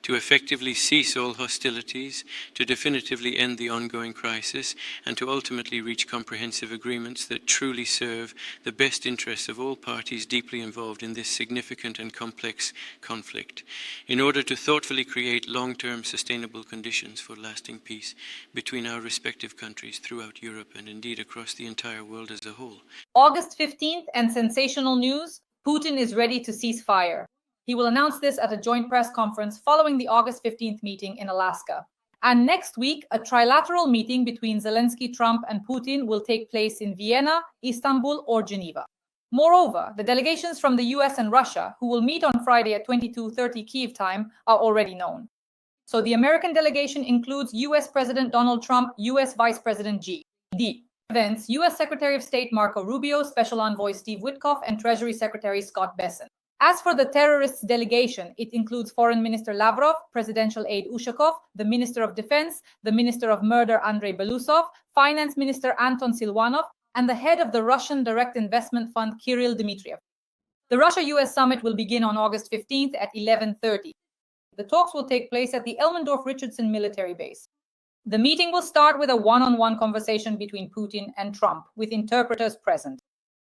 to effectively cease all hostilities, to definitively end the ongoing crisis, and to ultimately reach comprehensive agreements that truly serve the best interests of all parties deeply involved in this significant and complex conflict, in order to thoughtfully create long-term sustainable conditions for lasting peace between our respective countries throughout Europe and indeed across the entire world as a whole. August 15th and sensational news, Putin is ready to cease fire. He will announce this at a joint press conference following the August 15th meeting in Alaska. And next week, a trilateral meeting between Zelensky, Trump, and Putin will take place in Vienna, Istanbul, or Geneva. Moreover, the delegations from the US and Russia, who will meet on Friday at 22:30 Kyiv time, are already known. So the American delegation includes US President Donald Trump, US Vice President J.D. Vance, US Secretary of State Marco Rubio, Special Envoy Steve Witkoff, and Treasury Secretary Scott Bessent. As for the terrorists delegation, it includes Foreign Minister Lavrov, Presidential Aide Ushakov, the Minister of Defense, the Minister of Murder Andrei Belousov, Finance Minister Anton Silvanov, and the head of the Russian Direct Investment Fund Kirill Dmitriev. The Russia-US summit will begin on August 15th at 11:30. The talks will take place at the Elmendorf-Richardson military base. The meeting will start with a one-on-one conversation between Putin and Trump, with interpreters present.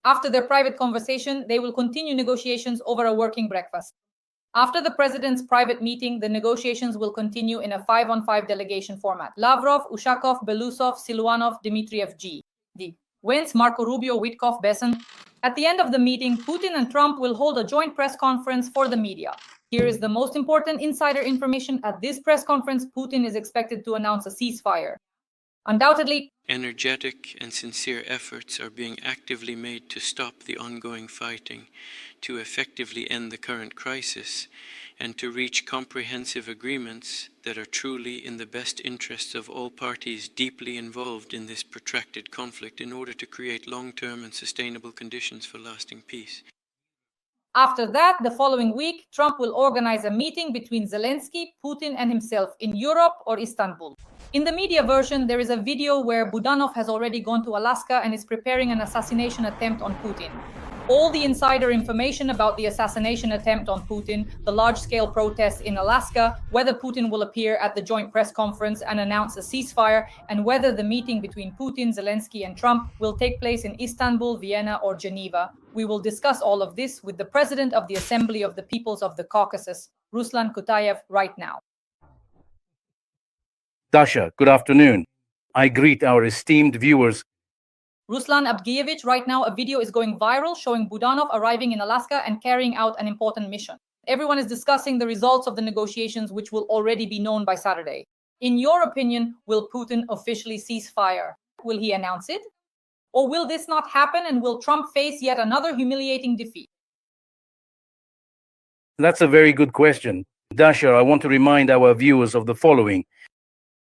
After their private conversation, they will continue negotiations over a working breakfast. After the president's private meeting, the negotiations will continue in a 5-on-5 delegation format. Lavrov, Ushakov, Belousov, Silvanov, Dmitriev, G.D. Vance, Marco Rubio, Witkoff, Bessent. At the end of the meeting, Putin and Trump will hold a joint press conference for the media. Here is the most important insider information. At this press conference, Putin is expected to announce a ceasefire. Undoubtedly, energetic and sincere efforts are being actively made to stop the ongoing fighting, to effectively end the current crisis, and to reach comprehensive agreements that are truly in the best interests of all parties deeply involved in this protracted conflict in order to create long-term and sustainable conditions for lasting peace. After that, the following week, Trump will organize a meeting between Zelensky, Putin, and himself in Europe or Istanbul. In the media version, there is a video where Budanov has already gone to Alaska and is preparing an assassination attempt on Putin. All the insider information about the assassination attempt on Putin, the large-scale protests in Alaska, whether Putin will appear at the joint press conference and announce a ceasefire, and whether the meeting between Putin, Zelensky, and Trump will take place in Istanbul, Vienna, or Geneva. We will discuss all of this with the President of the Assembly of the Peoples of the Caucasus, Ruslan Kutaev, right now. Dasha, good afternoon. I greet our esteemed viewers. Ruslan Abgiyevich, right now a video is going viral showing Budanov arriving in Alaska and carrying out an important mission. Everyone is discussing the results of the negotiations, which will already be known by Saturday. In your opinion, will Putin officially cease fire? Will he announce it? Or will this not happen and will Trump face yet another humiliating defeat? That's a very good question. Dasha, I want to remind our viewers of the following.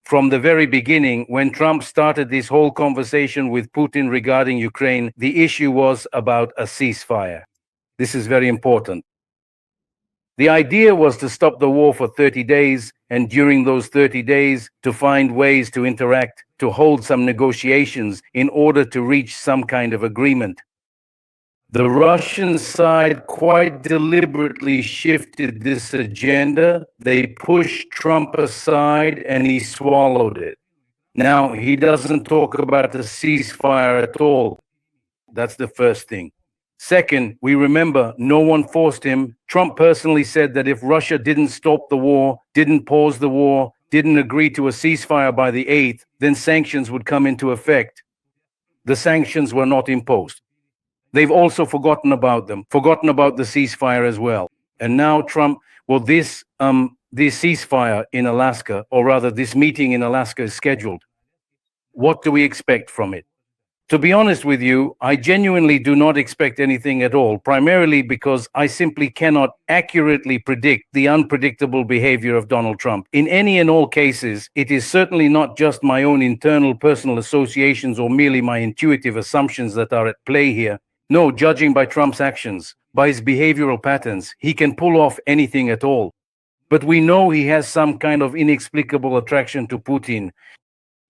From the very beginning, when Trump started this whole conversation with Putin regarding Ukraine, the issue was about a ceasefire. This is very important. The idea was to stop the war for 30 days, and during those 30 days, to find ways to interact, to hold some negotiations in order to reach some kind of agreement. The Russian side quite deliberately shifted this agenda. They pushed Trump aside and he swallowed it. Now, he doesn't talk about the ceasefire at all. That's the first thing. Second, we remember no one forced him. Trump personally said that if Russia didn't stop the war, didn't pause the war, didn't agree to a ceasefire by the 8th, then sanctions would come into effect. The sanctions were not imposed. They've also forgotten about them, forgotten about the ceasefire as well. And now Trump, well, this ceasefire in Alaska, or rather this meeting in Alaska is scheduled. What do we expect from it? To be honest with you, I genuinely do not expect anything at all, primarily because I simply cannot accurately predict the unpredictable behavior of Donald Trump. In any and all cases, it is certainly not just my own internal personal associations or merely my intuitive assumptions that are at play here. No, judging by Trump's actions, by his behavioral patterns, he can pull off anything at all. But we know he has some kind of inexplicable attraction to Putin.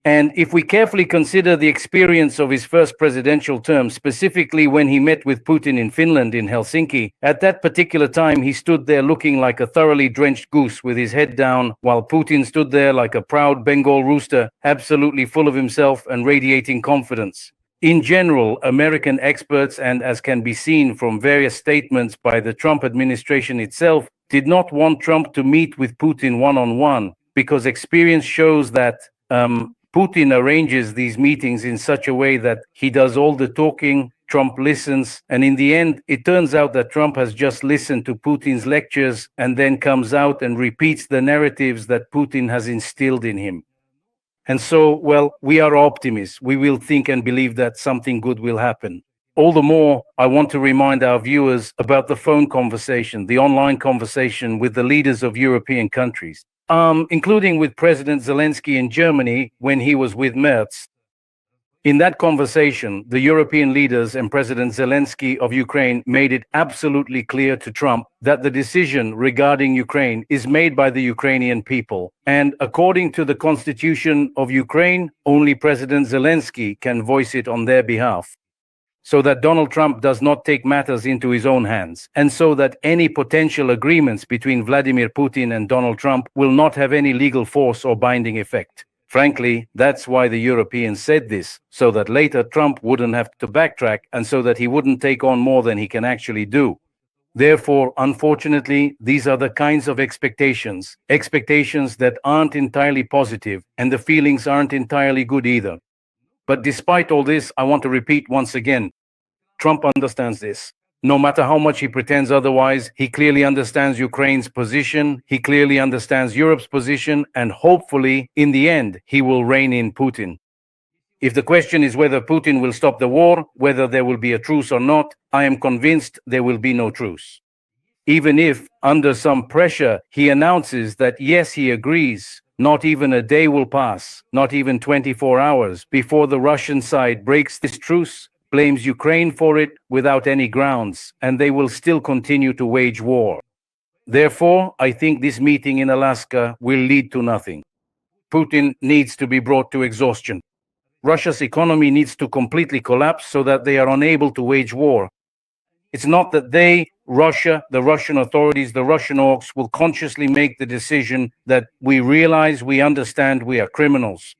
And if we carefully consider the experience of his first presidential term, specifically when he met with Putin in Finland in Helsinki, at that particular time he stood there looking like a thoroughly drenched goose with his head down, while Putin stood there like a proud Bengal rooster, absolutely full of himself and radiating confidence. In general, American experts, and as can be seen from various statements by the Trump administration itself, did not want Trump to meet with Putin one-on-one, because experience shows that Putin arranges these meetings in such a way that he does all the talking, Trump listens, and in the end, it turns out that Trump has just listened to Putin's lectures and then comes out and repeats the narratives that Putin has instilled in him. And so, well, we are optimists. We will think and believe that something good will happen. All the more, I want to remind our viewers about the phone conversation, the online conversation with the leaders of European countries. Including with President Zelensky in Germany when he was with Merz. In that conversation, the European leaders and President Zelensky of Ukraine made it absolutely clear to Trump that the decision regarding Ukraine is made by the Ukrainian people. And according to the constitution of Ukraine, only President Zelensky can voice it on their behalf, so that Donald Trump does not take matters into his own hands, and so that any potential agreements between Vladimir Putin and Donald Trump will not have any legal force or binding effect. Frankly, that's why the Europeans said this, so that later Trump wouldn't have to backtrack and so that he wouldn't take on more than he can actually do. Therefore, unfortunately, these are the kinds of expectations that aren't entirely positive, and the feelings aren't entirely good either. But despite all this, I want to repeat once again, Trump understands this. No matter how much he pretends otherwise, he clearly understands Ukraine's position, he clearly understands Europe's position, and hopefully, in the end, he will rein in Putin. If the question is whether Putin will stop the war, whether there will be a truce or not, I am convinced there will be no truce. Even if, under some pressure, he announces that yes, he agrees, not even a day will pass, not even 24 hours, before the Russian side breaks this truce, blames Ukraine for it without any grounds, and they will still continue to wage war. Therefore, I think this meeting in Alaska will lead to nothing. Putin needs to be brought to exhaustion. Russia's economy needs to completely collapse so that they are unable to wage war. It's not that Russia, the Russian authorities, the Russian orcs will consciously make the decision that we realize, we understand we are criminals.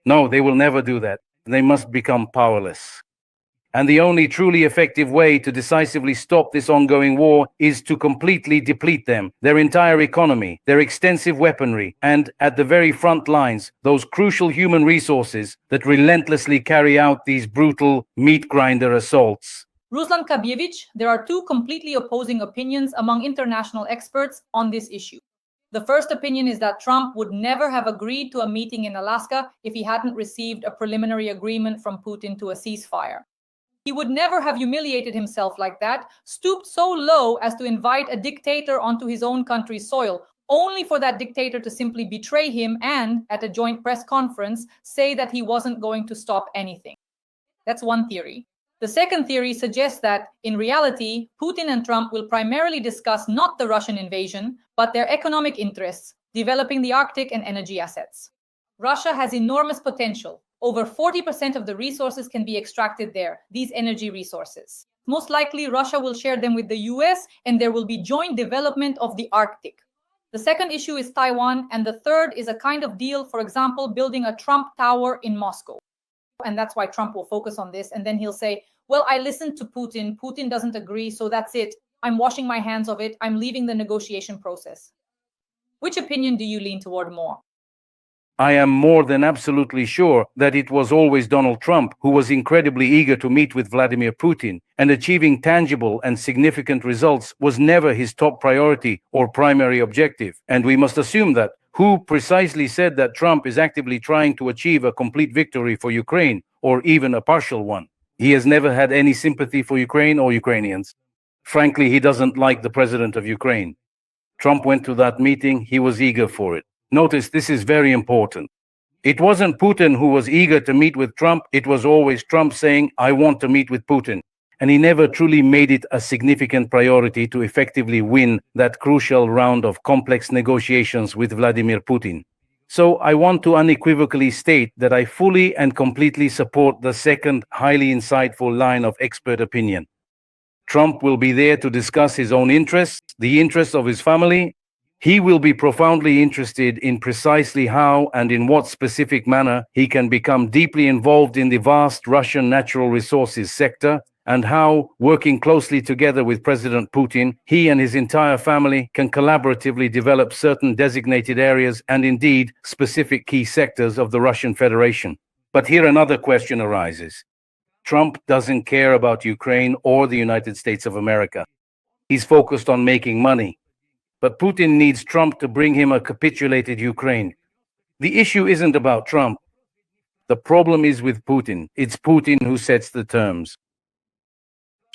No, they will never do that. They must become powerless. And the only truly effective way to decisively stop this ongoing war is to completely deplete them, their entire economy, their extensive weaponry, and at the very front lines, those crucial human resources that relentlessly carry out these brutal meat grinder assaults. Ruslan Kutaev, there are two completely opposing opinions among international experts on this issue. The first opinion is that Trump would never have agreed to a meeting in Alaska if he hadn't received a preliminary agreement from Putin to a ceasefire. He would never have humiliated himself like that, stooped so low as to invite a dictator onto his own country's soil, only for that dictator to simply betray him and, at a joint press conference, say that he wasn't going to stop anything. That's one theory. The second theory suggests that, in reality, Putin and Trump will primarily discuss not the Russian invasion, but their economic interests, developing the Arctic and energy assets. Russia has enormous potential. Over 40% of the resources can be extracted there, these energy resources. Most likely, Russia will share them with the US, and there will be joint development of the Arctic. The second issue is Taiwan, and the third is a kind of deal, for example, building a Trump Tower in Moscow. And that's why Trump will focus on this, and then he'll say, well, I listened to Putin. Putin doesn't agree, so that's it. I'm washing my hands of it. I'm leaving the negotiation process. Which opinion do you lean toward more? I am more than absolutely sure that it was always Donald Trump who was incredibly eager to meet with Vladimir Putin, and achieving tangible and significant results was never his top priority or primary objective. And we must assume that. Who precisely said that Trump is actively trying to achieve a complete victory for Ukraine, or even a partial one? He has never had any sympathy for Ukraine or Ukrainians. Frankly, he doesn't like the president of Ukraine. Trump went to that meeting, he was eager for it. Notice this is very important. It wasn't Putin who was eager to meet with Trump, it was always Trump saying, I want to meet with Putin. And he never truly made it a significant priority to effectively win that crucial round of complex negotiations with Vladimir Putin. So I want to unequivocally state that I fully and completely support the second highly insightful line of expert opinion. Trump will be there to discuss his own interests, the interests of his family. He will be profoundly interested in precisely how and in what specific manner he can become deeply involved in the vast Russian natural resources sector, and how, working closely together with President Putin, he and his entire family can collaboratively develop certain designated areas and indeed specific key sectors of the Russian Federation. But here another question arises. Trump doesn't care about Ukraine or the United States of America. He's focused on making money. But Putin needs Trump to bring him a capitulated Ukraine. The issue isn't about Trump. The problem is with Putin. It's Putin who sets the terms.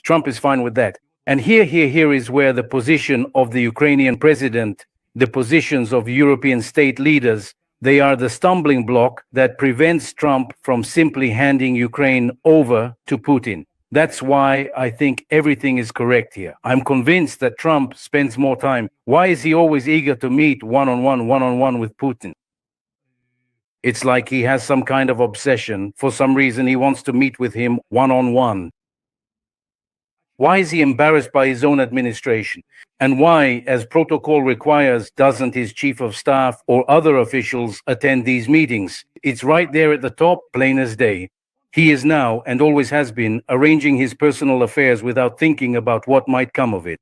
Trump is fine with that. And here is where the position of the Ukrainian president, the positions of European state leaders, they are the stumbling block that prevents Trump from simply handing Ukraine over to Putin. That's why I think everything is correct here. I'm convinced that Trump spends more time. Why is he always eager to meet one-on-one with Putin? It's like he has some kind of obsession. For some reason, he wants to meet with him one-on-one. Why is he embarrassed by his own administration? And why, as protocol requires, doesn't his chief of staff or other officials attend these meetings? It's right there at the top, plain as day. He is now, and always has been, arranging his personal affairs without thinking about what might come of it.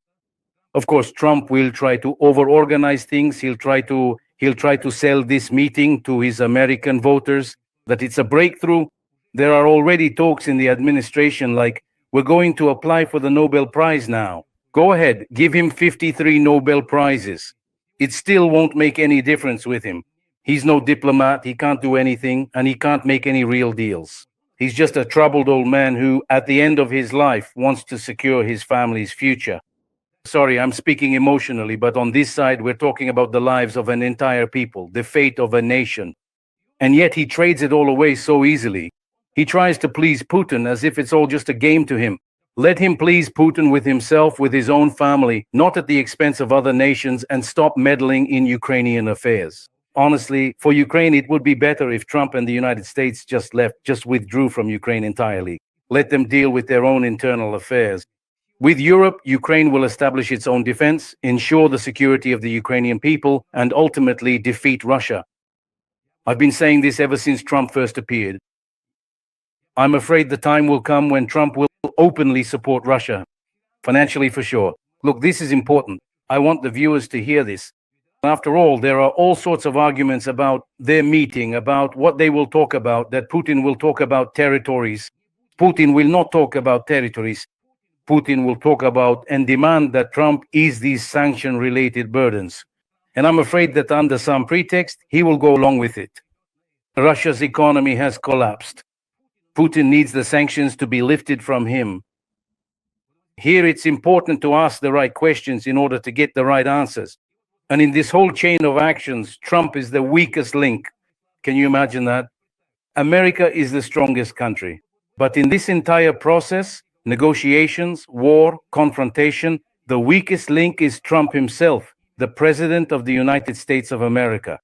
Of course, Trump will try to over-organize things. He'll try to sell this meeting to his American voters, that it's a breakthrough. There are already talks in the administration like, we're going to apply for the Nobel Prize now. Go ahead, give him 53 Nobel Prizes. It still won't make any difference with him. He's no diplomat, he can't do anything, and he can't make any real deals. He's just a troubled old man who, at the end of his life, wants to secure his family's future. Sorry, I'm speaking emotionally, but on this side, we're talking about the lives of an entire people, the fate of a nation. And yet he trades it all away so easily. He tries to please Putin as if it's all just a game to him. Let him please Putin with himself, with his own family, not at the expense of other nations, and stop meddling in Ukrainian affairs. Honestly, for Ukraine, it would be better if Trump and the United States just withdrew from Ukraine entirely. Let them deal with their own internal affairs. With Europe, Ukraine will establish its own defense, ensure the security of the Ukrainian people, and ultimately defeat Russia. I've been saying this ever since Trump first appeared. I'm afraid the time will come when Trump will openly support Russia, financially for sure. Look, this is important. I want the viewers to hear this. After all, there are all sorts of arguments about their meeting, about what they will talk about, that Putin will talk about territories. Putin will not talk about territories. Putin will talk about and demand that Trump ease these sanction-related burdens. And I'm afraid that under some pretext, he will go along with it. Russia's economy has collapsed. Putin needs the sanctions to be lifted from him. Here it's important to ask the right questions in order to get the right answers. And in this whole chain of actions, Trump is the weakest link. Can you imagine that? America is the strongest country. But in this entire process, negotiations, war, confrontation, the weakest link is Trump himself, the President of the United States of America.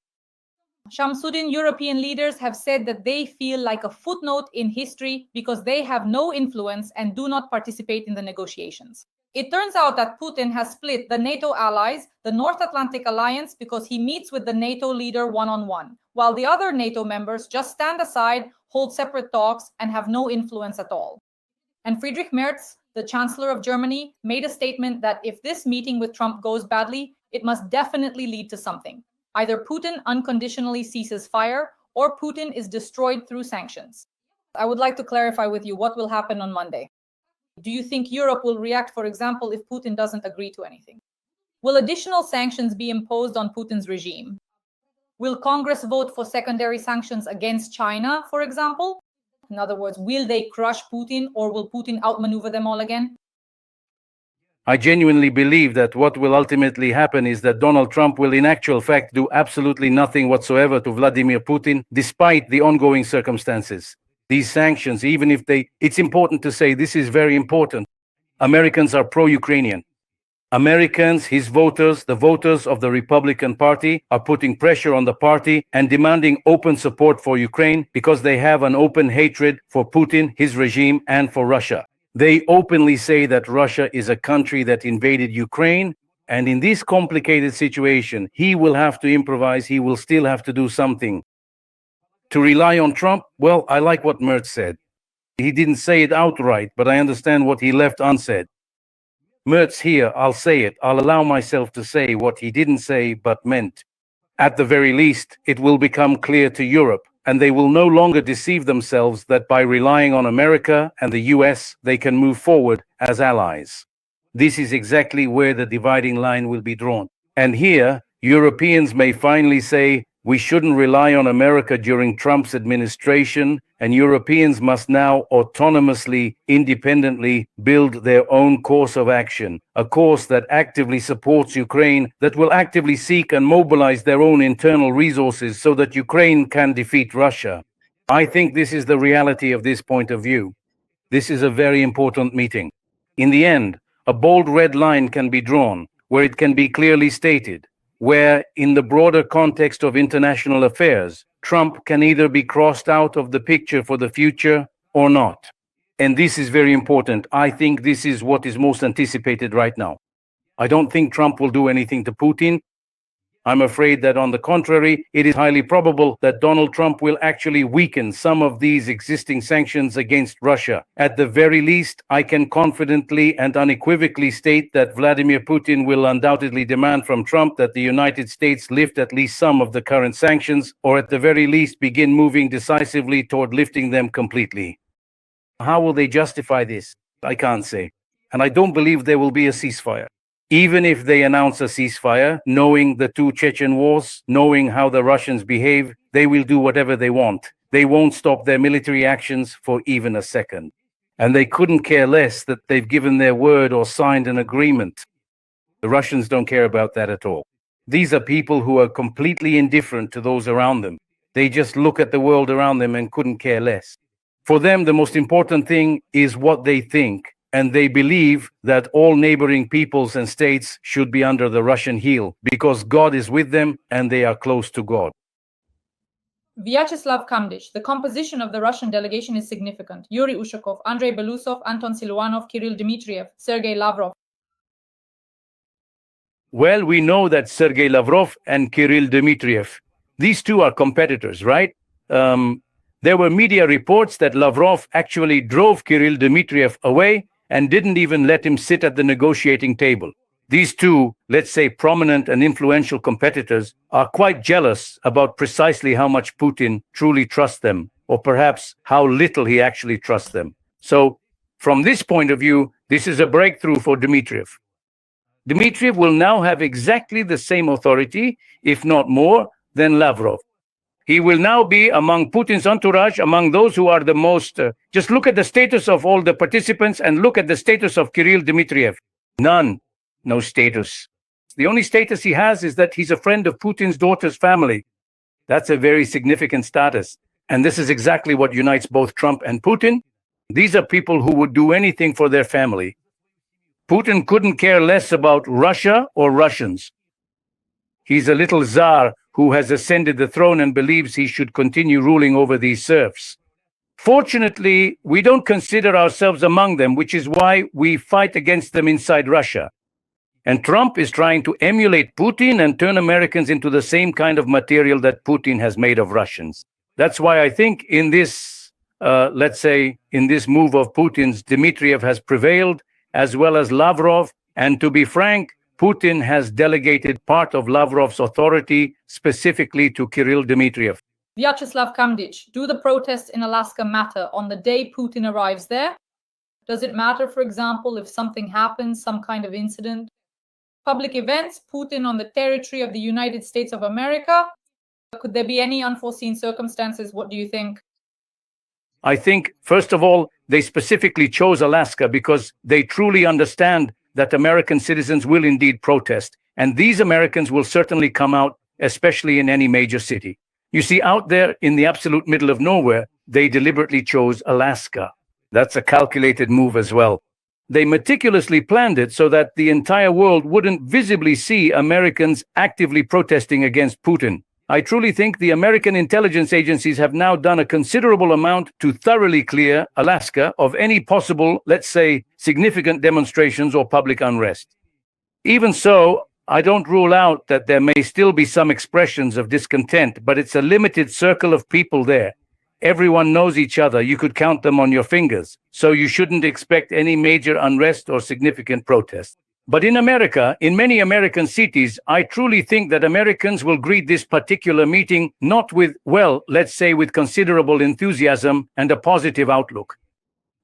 Shamsuddin, European leaders have said that they feel like a footnote in history because they have no influence and do not participate in the negotiations. It turns out that Putin has split the NATO allies, the North Atlantic Alliance, because he meets with the NATO leader one-on-one, while the other NATO members just stand aside, hold separate talks, and have no influence at all. And Friedrich Merz, the Chancellor of Germany, made a statement that if this meeting with Trump goes badly, it must definitely lead to something. Either Putin unconditionally ceases fire, or Putin is destroyed through sanctions. I would like to clarify with you what will happen on Monday. Do you think Europe will react, for example, if Putin doesn't agree to anything? Will additional sanctions be imposed on Putin's regime? Will Congress vote for secondary sanctions against China, for example? In other words, will they crush Putin, or will Putin outmaneuver them all again? I genuinely believe that what will ultimately happen is that Donald Trump will in actual fact do absolutely nothing whatsoever to Vladimir Putin, despite the ongoing circumstances. These sanctions, even if it's important to say this is very important. Americans are pro-Ukrainian. Americans, his voters, the voters of the Republican Party, are putting pressure on the party and demanding open support for Ukraine because they have an open hatred for Putin, his regime, and for Russia. They openly say that Russia is a country that invaded Ukraine, and in this complicated situation, he will have to improvise, he will still have to do something. To rely on Trump, well, I like what Mertz said. He didn't say it outright, but I understand what he left unsaid. Mertz here, I'll say it. I'll allow myself to say what he didn't say but meant. At the very least, it will become clear to Europe, and they will no longer deceive themselves that by relying on America and the US, they can move forward as allies. This is exactly where the dividing line will be drawn. And here, Europeans may finally say, we shouldn't rely on America during Trump's administration, and Europeans must now autonomously, independently build their own course of action, a course that actively supports Ukraine, that will actively seek and mobilize their own internal resources so that Ukraine can defeat Russia. I think this is the reality of this point of view. This is a very important meeting. In the end, a bold red line can be drawn, where it can be clearly stated, where, in the broader context of international affairs, Trump can either be crossed out of the picture for the future or not. And this is very important. I think this is what is most anticipated right now. I don't think Trump will do anything to Putin. I'm afraid that, on the contrary, it is highly probable that Donald Trump will actually weaken some of these existing sanctions against Russia. At the very least, I can confidently and unequivocally state that Vladimir Putin will undoubtedly demand from Trump that the United States lift at least some of the current sanctions, or at the very least begin moving decisively toward lifting them completely. How will they justify this? I can't say. And I don't believe there will be a ceasefire. Even if they announce a ceasefire, knowing the two Chechen wars, knowing how the Russians behave, they will do whatever they want. They won't stop their military actions for even a second. And they couldn't care less that they've given their word or signed an agreement. The Russians don't care about that at all. These are people who are completely indifferent to those around them. They just look at the world around them and couldn't care less. For them, the most important thing is what they think. And they believe that all neighboring peoples and states should be under the Russian heel because God is with them and they are close to God. Vyacheslav Kamdych, the composition of the Russian delegation is significant. Yuri Ushakov, Andrei Belousov, Anton Siluanov, Kirill Dmitriev, Sergei Lavrov. Well, we know that Sergei Lavrov and Kirill Dmitriev, these two are competitors, right? There were media reports that Lavrov actually drove Kirill Dmitriev away and didn't even let him sit at the negotiating table. These two, let's say, prominent and influential competitors are quite jealous about precisely how much Putin truly trusts them, or perhaps how little he actually trusts them. So, from this point of view, this is a breakthrough for Dmitriev. Dmitriev will now have exactly the same authority, if not more, than Lavrov. He will now be among Putin's entourage, among those who are the most... just look at the status of all the participants and look at the status of Kirill Dmitriev. None. No status. The only status he has is that he's a friend of Putin's daughter's family. That's a very significant status. And this is exactly what unites both Trump and Putin. These are people who would do anything for their family. Putin couldn't care less about Russia or Russians. He's a little czar who has ascended the throne and believes he should continue ruling over these serfs. Fortunately, we don't consider ourselves among them, which is why we fight against them inside Russia. And Trump is trying to emulate Putin and turn Americans into the same kind of material that Putin has made of Russians. That's why I think in this, let's say, in this move of Putin's, Dmitriev has prevailed, as well as Lavrov. And to be frank, Putin has delegated part of Lavrov's authority specifically to Kirill Dmitriev. Vyacheslav Kamdych, do the protests in Alaska matter on the day Putin arrives there? Does it matter, for example, if something happens, some kind of incident? Public events, Putin on the territory of the United States of America? Could there be any unforeseen circumstances? What do you think? I think, first of all, they specifically chose Alaska because they truly understand that American citizens will indeed protest. And these Americans will certainly come out, especially in any major city. You see, out there in the absolute middle of nowhere, they deliberately chose Alaska. That's a calculated move as well. They meticulously planned it so that the entire world wouldn't visibly see Americans actively protesting against Putin. I truly think the American intelligence agencies have now done a considerable amount to thoroughly clear Alaska of any possible, let's say, significant demonstrations or public unrest. Even so, I don't rule out that there may still be some expressions of discontent, but it's a limited circle of people there. Everyone knows each other. You could count them on your fingers. So you shouldn't expect any major unrest or significant protest. But in America, in many American cities, I truly think that Americans will greet this particular meeting not with, well, let's say with considerable enthusiasm and a positive outlook.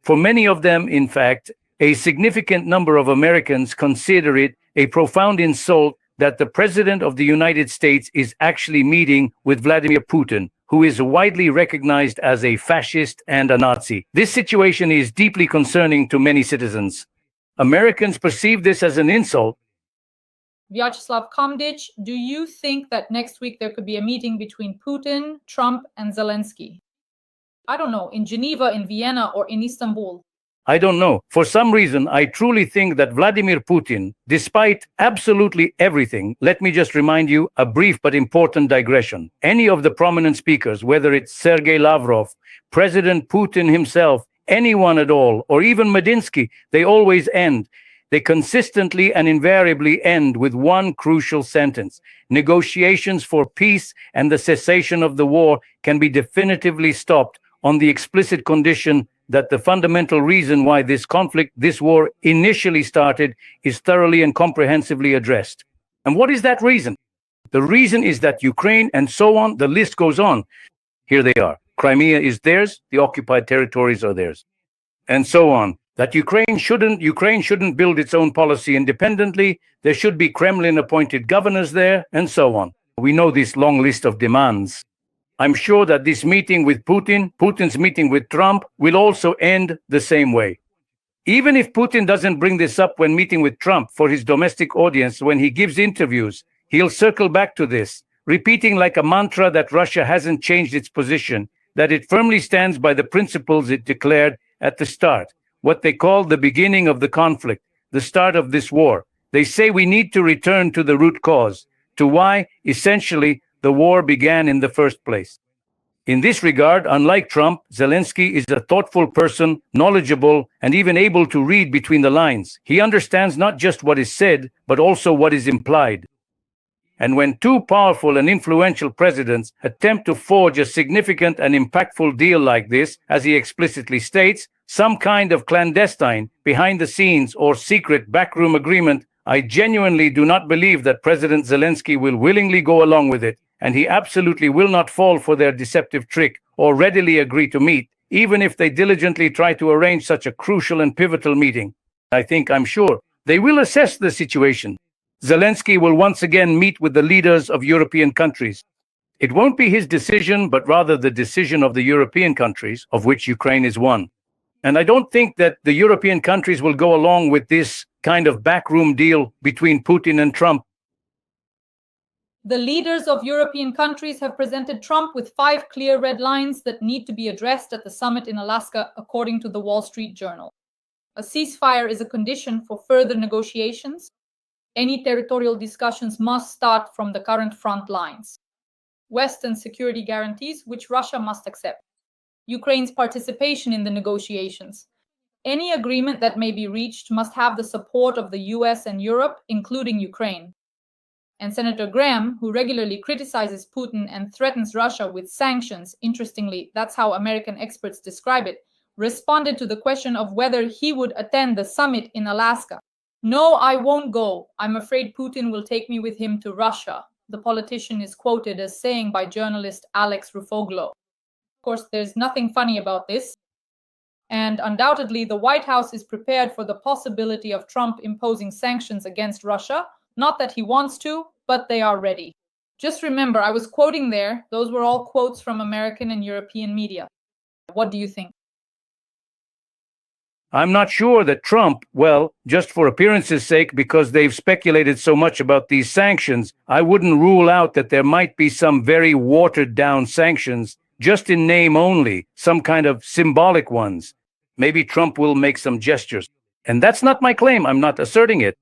For many of them, in fact, a significant number of Americans consider it a profound insult that the President of the United States is actually meeting with Vladimir Putin, who is widely recognized as a fascist and a Nazi. This situation is deeply concerning to many citizens. Americans perceive this as an insult. Vyacheslav Kamdich, do you think that next week there could be a meeting between Putin, Trump, and Zelensky? I don't know, in Geneva, in Vienna, or in Istanbul? I don't know. For some reason, I truly think that Vladimir Putin, despite absolutely everything, let me just remind you a brief but important digression. Any of the prominent speakers, whether it's Sergei Lavrov, President Putin himself, anyone at all, or even Medinsky, they consistently and invariably end with one crucial sentence. Negotiations for peace and the cessation of the war can be definitively stopped on the explicit condition that the fundamental reason why this conflict, this war initially started, is thoroughly and comprehensively addressed. And what is that reason? The reason is that Ukraine and so on, the list goes on. Here they are. Crimea is theirs, the occupied territories are theirs, and so on. That Ukraine shouldn't build its own policy independently, there should be Kremlin-appointed governors there, and so on. We know this long list of demands. I'm sure that this meeting with Putin's meeting with Trump, will also end the same way. Even if Putin doesn't bring this up when meeting with Trump for his domestic audience, when he gives interviews, he'll circle back to this, repeating like a mantra that Russia hasn't changed its position, that it firmly stands by the principles it declared at the start, what they call the beginning of the conflict, the start of this war. They say we need to return to the root cause, to why, essentially, the war began in the first place. In this regard, unlike Trump, Zelensky is a thoughtful person, knowledgeable, and even able to read between the lines. He understands not just what is said, but also what is implied. And when two powerful and influential presidents attempt to forge a significant and impactful deal like this, as he explicitly states, some kind of clandestine, behind-the-scenes or secret backroom agreement, I genuinely do not believe that President Zelensky will willingly go along with it, and he absolutely will not fall for their deceptive trick or readily agree to meet, even if they diligently try to arrange such a crucial and pivotal meeting. I'm sure, they will assess the situation. Zelensky will once again meet with the leaders of European countries. It won't be his decision, but rather the decision of the European countries, of which Ukraine is one. And I don't think that the European countries will go along with this kind of backroom deal between Putin and Trump. The leaders of European countries have presented Trump with 5 clear red lines that need to be addressed at the summit in Alaska, according to the Wall Street Journal. A ceasefire is a condition for further negotiations. Any territorial discussions must start from the current front lines. Western security guarantees, which Russia must accept. Ukraine's participation in the negotiations. Any agreement that may be reached must have the support of the US and Europe, including Ukraine. And Senator Graham, who regularly criticizes Putin and threatens Russia with sanctions, interestingly, that's how American experts describe it, responded to the question of whether he would attend the summit in Alaska. "No, I won't go. I'm afraid Putin will take me with him to Russia," the politician is quoted as saying by journalist Alex Rufoglu. Of course, there's nothing funny about this. And undoubtedly, the White House is prepared for the possibility of Trump imposing sanctions against Russia. Not that he wants to, but they are ready. Just remember, I was quoting there. Those were all quotes from American and European media. What do you think? I'm not sure that Trump, well, just for appearance's sake, because they've speculated so much about these sanctions, I wouldn't rule out that there might be some very watered-down sanctions, just in name only, some kind of symbolic ones. Maybe Trump will make some gestures. And that's not my claim. I'm not asserting it.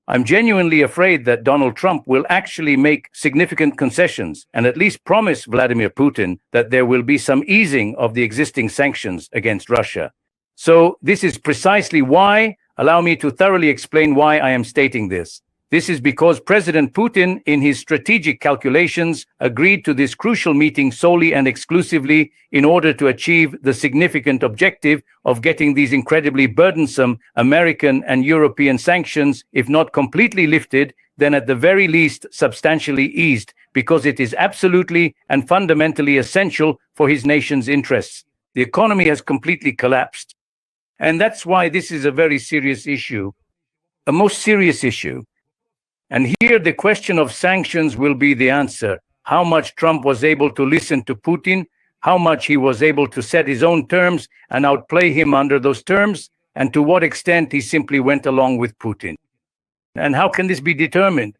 I'm genuinely afraid that Donald Trump will actually make significant concessions and at least promise Vladimir Putin that there will be some easing of the existing sanctions against Russia. So this is precisely why, allow me to thoroughly explain why I am stating this. This is because President Putin, in his strategic calculations, agreed to this crucial meeting solely and exclusively in order to achieve the significant objective of getting these incredibly burdensome American and European sanctions, if not completely lifted, then at the very least substantially eased, because it is absolutely and fundamentally essential for his nation's interests. The economy has completely collapsed. And that's why this is a very serious issue, a most serious issue. And here the question of sanctions will be the answer. How much Trump was able to listen to Putin, how much he was able to set his own terms and outplay him under those terms, and to what extent he simply went along with Putin. And how can this be determined?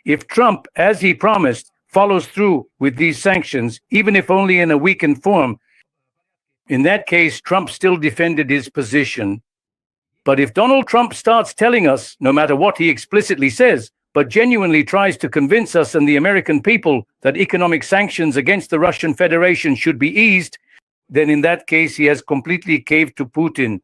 If Trump, as he promised, follows through with these sanctions, even if only in a weakened form, in that case, Trump still defended his position. But if Donald Trump starts telling us, no matter what he explicitly says, but genuinely tries to convince us and the American people that economic sanctions against the Russian Federation should be eased, then in that case he has completely caved to Putin.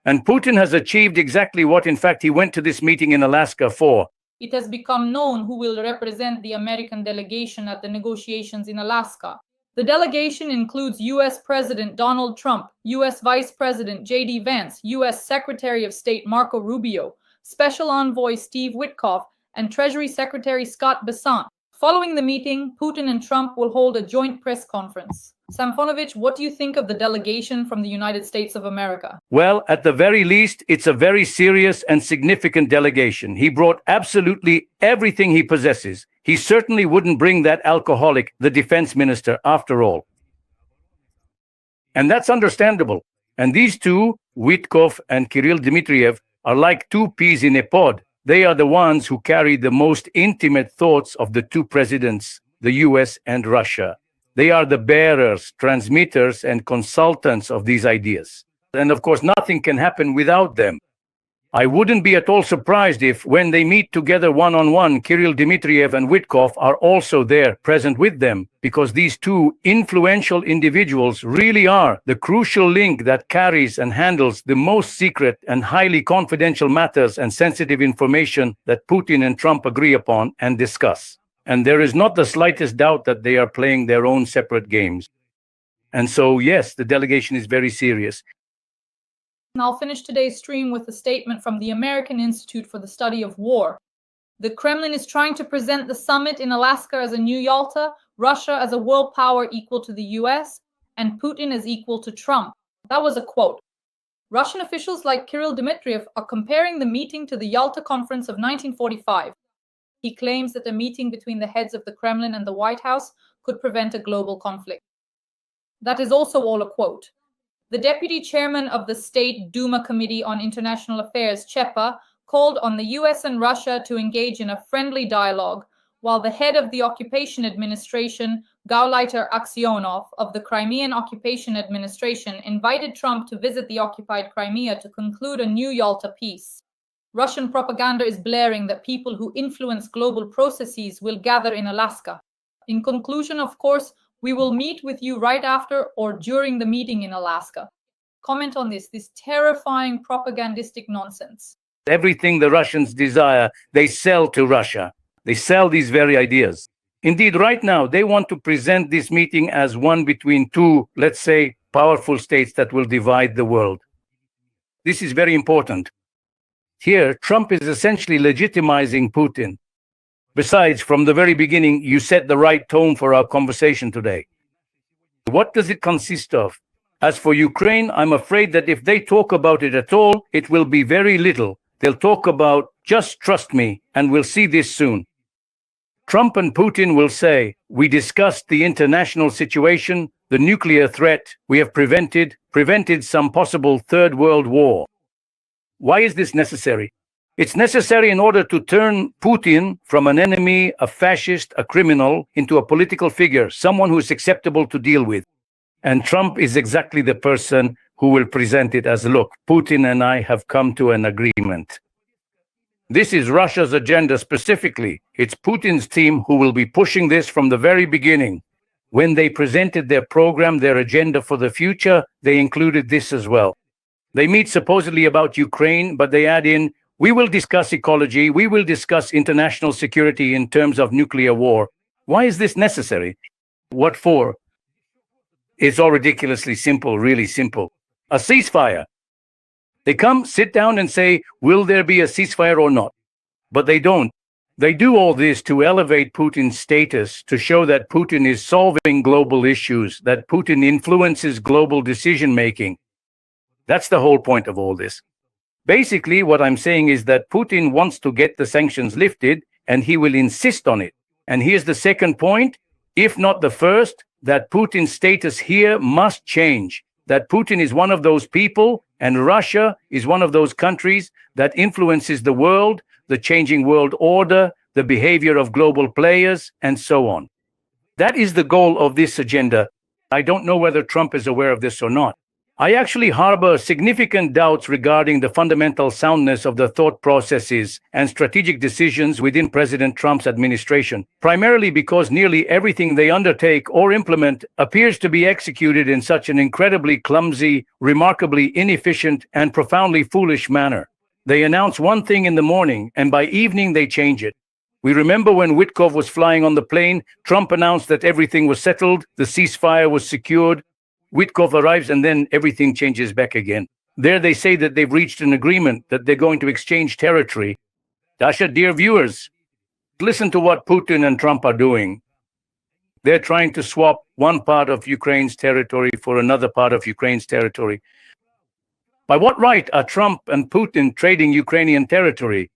And Putin has achieved exactly what, in fact, he went to this meeting in Alaska for. It has become known who will represent the American delegation at the negotiations in Alaska. The delegation includes U.S. President Donald Trump, U.S. Vice President J.D. Vance, U.S. Secretary of State Marco Rubio, Special Envoy Steve Witkoff, and Treasury Secretary Scott Bessent. Following the meeting, Putin and Trump will hold a joint press conference. Samfonovich, what do you think of the delegation from the United States of America? Well, at the very least, it's a very serious and significant delegation. He brought absolutely everything he possesses. He certainly wouldn't bring that alcoholic, the defense minister, after all. And that's understandable. And these two, Witkoff and Kirill Dmitriev, are like two peas in a pod. They are the ones who carry the most intimate thoughts of the two presidents, the US and Russia. They are the bearers, transmitters, and consultants of these ideas. And of course, nothing can happen without them. I wouldn't be at all surprised if, when they meet together one-on-one, Kirill Dmitriev and Witkoff are also there, present with them, because these two influential individuals really are the crucial link that carries and handles the most secret and highly confidential matters and sensitive information that Putin and Trump agree upon and discuss. And there is not the slightest doubt that they are playing their own separate games. And so, yes, the delegation is very serious. And I'll finish today's stream with a statement from the American Institute for the Study of War. The Kremlin is trying to present the summit in Alaska as a new Yalta, Russia as a world power equal to the US, and Putin as equal to Trump. That was a quote. Russian officials like Kirill Dmitriev are comparing the meeting to the Yalta Conference of 1945. He claims that a meeting between the heads of the Kremlin and the White House could prevent a global conflict. That is also all a quote. The deputy chairman of the State Duma Committee on International Affairs, Chepa, called on the US and Russia to engage in a friendly dialogue, while the head of the Occupation Administration, Gauleiter Aksionov, of the Crimean Occupation Administration, invited Trump to visit the occupied Crimea to conclude a new Yalta peace. Russian propaganda is blaring that people who influence global processes will gather in Alaska. In conclusion, of course, we will meet with you right after or during the meeting in Alaska. Comment on this terrifying propagandistic nonsense. Everything the Russians desire, they sell to Russia. They sell these very ideas. Indeed, right now, they want to present this meeting as one between two, let's say, powerful states that will divide the world. This is very important. Here, Trump is essentially legitimizing Putin. Besides, from the very beginning, you set the right tone for our conversation today. What does it consist of? As for Ukraine, I'm afraid that if they talk about it at all, it will be very little. They'll talk about, just trust me, and we'll see this soon. Trump and Putin will say, we discussed the international situation, the nuclear threat, we have prevented some possible third world war. Why is this necessary? It's necessary in order to turn Putin from an enemy, a fascist, a criminal, into a political figure, someone who is acceptable to deal with. And Trump is exactly the person who will present it as, look, Putin and I have come to an agreement. This is Russia's agenda specifically. It's Putin's team who will be pushing this from the very beginning. When they presented their program, their agenda for the future, they included this as well. They meet supposedly about Ukraine, but they add in, we will discuss ecology, we will discuss international security in terms of nuclear war. Why is this necessary? What for? It's all ridiculously simple, really simple. A ceasefire. They come, sit down and say, will there be a ceasefire or not? But they don't. They do all this to elevate Putin's status, to show that Putin is solving global issues, that Putin influences global decision-making. That's the whole point of all this. Basically, what I'm saying is that Putin wants to get the sanctions lifted, and he will insist on it. And here's the second point, if not the first, that Putin's status here must change. That Putin is one of those people, and Russia is one of those countries that influences the world, the changing world order, the behavior of global players, and so on. That is the goal of this agenda. I don't know whether Trump is aware of this or not. I actually harbor significant doubts regarding the fundamental soundness of the thought processes and strategic decisions within President Trump's administration, primarily because nearly everything they undertake or implement appears to be executed in such an incredibly clumsy, remarkably inefficient, and profoundly foolish manner. They announce one thing in the morning, and by evening they change it. We remember when Witkov was flying on the plane, Trump announced that everything was settled, the ceasefire was secured. Witkov arrives and then everything changes back again. There they say that they've reached an agreement, that they're going to exchange territory. Dasha, dear viewers, listen to what Putin and Trump are doing. They're trying to swap one part of Ukraine's territory for another part of Ukraine's territory. By what right are Trump and Putin trading Ukrainian territory?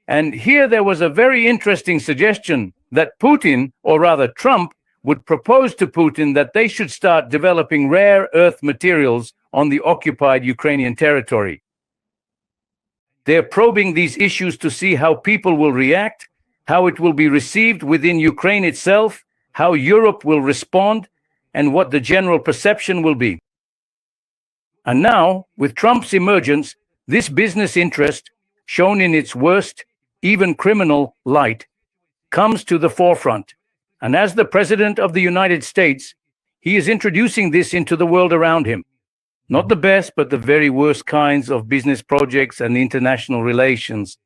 And here there was a very interesting suggestion that Putin, or rather Trump, would propose to Putin that they should start developing rare earth materials on the occupied Ukrainian territory. They're probing these issues to see how people will react, how it will be received within Ukraine itself, how Europe will respond, and what the general perception will be. And now, with Trump's emergence, this business interest, shown in its worst, even criminal light, comes to the forefront. And as the President of the United States, he is introducing this into the world around him. Not the best, but the very worst kinds of business projects and international relations.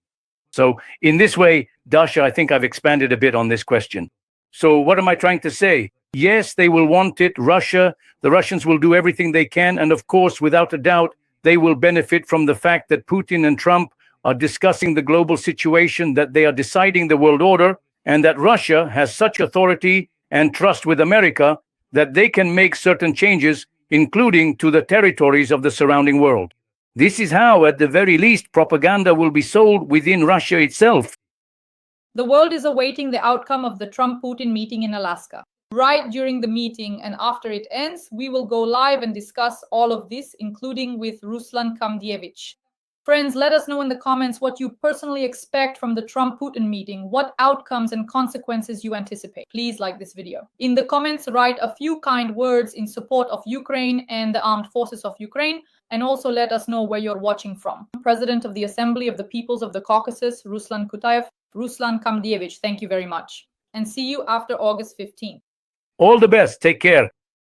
So in this way, Dasha, I think I've expanded a bit on this question. So what am I trying to say? Yes, they will want it. The Russians will do everything they can. And of course, without a doubt, they will benefit from the fact that Putin and Trump are discussing the global situation, that they are deciding the world order, and that Russia has such authority and trust with America that they can make certain changes, including to the territories of the surrounding world. This is how, at the very least, propaganda will be sold within Russia itself. The world is awaiting the outcome of the Trump-Putin meeting in Alaska. Right during the meeting and after it ends, we will go live and discuss all of this, including with Ruslan Kutaev. Friends, let us know in the comments what you personally expect from the Trump-Putin meeting, what outcomes and consequences you anticipate. Please like this video. In the comments, write a few kind words in support of Ukraine and the armed forces of Ukraine, and also let us know where you're watching from. President of the Assembly of the Peoples of the Caucasus, Ruslan Kutaev, Ruslan Kutaev, thank you very much. And see you after August 15th. All the best. Take care.